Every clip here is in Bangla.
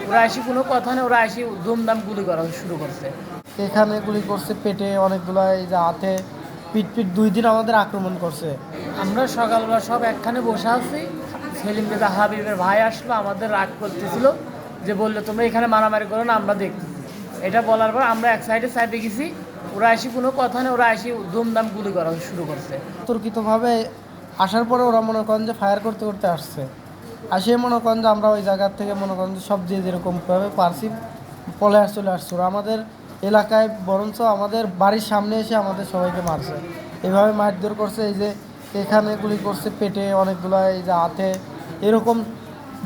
ওরা এসে কোনো কথা নেই, ওরা এসে দুমদাম গুলি করা শুরু করছে। এখানে গুলি করছে, পেটে অনেকগুলো, এই যে হাতে, পিট 2 দিন আমাদের আক্রমণ করছে। আমরা সকালবেলা সব একখানে বসে আছি, সেলিম রেজা হাবিবের ভাই আসলো, আমাদের রাগ করতেছিল, যে বললো তোমরা এখানে মারামারি করো না, আমরা দেখতেছি। এটা বলার পর আমরা এক সাইডে গেছি, ওরা এসে কোনো কথা নেই, ওরা এসে দুমদাম গুলি করা শুরু করছে। তর্কিতভাবে আসার পরে ওরা মনে করেন যে ফায়ার করতে করতে আসছে, আসে মনে করেন যে আমরা ওই জায়গার থেকে মনে করেন যে সব দিয়ে যেরকমভাবে পারছি চলে আসছে। ওরা আমাদের এলাকায় বরঞ্চ আমাদের বাড়ির সামনে এসে আমাদের সবাইকে মারছে, এভাবে মারধর করছে। এই যে এখানে গুলি করছে, পেটে অনেকগুলো, এই যে হাতে, এরকম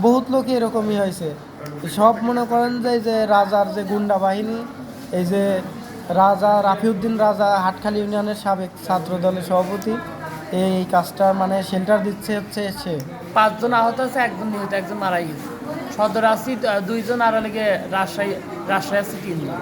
বহুত লোকই এরকমই হয়েছে। সব মনে করেন যে এই যে রাজার যে গুন্ডা বাহিনী, এই যে রাজা রাফিউদ্দিন রাজা হাটখালি ইউনিয়নের সাবেক ছাত্র দলের সভাপতি, এই কাজটা মানে শেল্টার দিচ্ছে হচ্ছে সে। 5 জন আহত আছে, 1 জন নিহত, 1 জন মারা গেছে। সদর আছি 2 জন, আর লেগে রাজশাহী আছে 3 জন।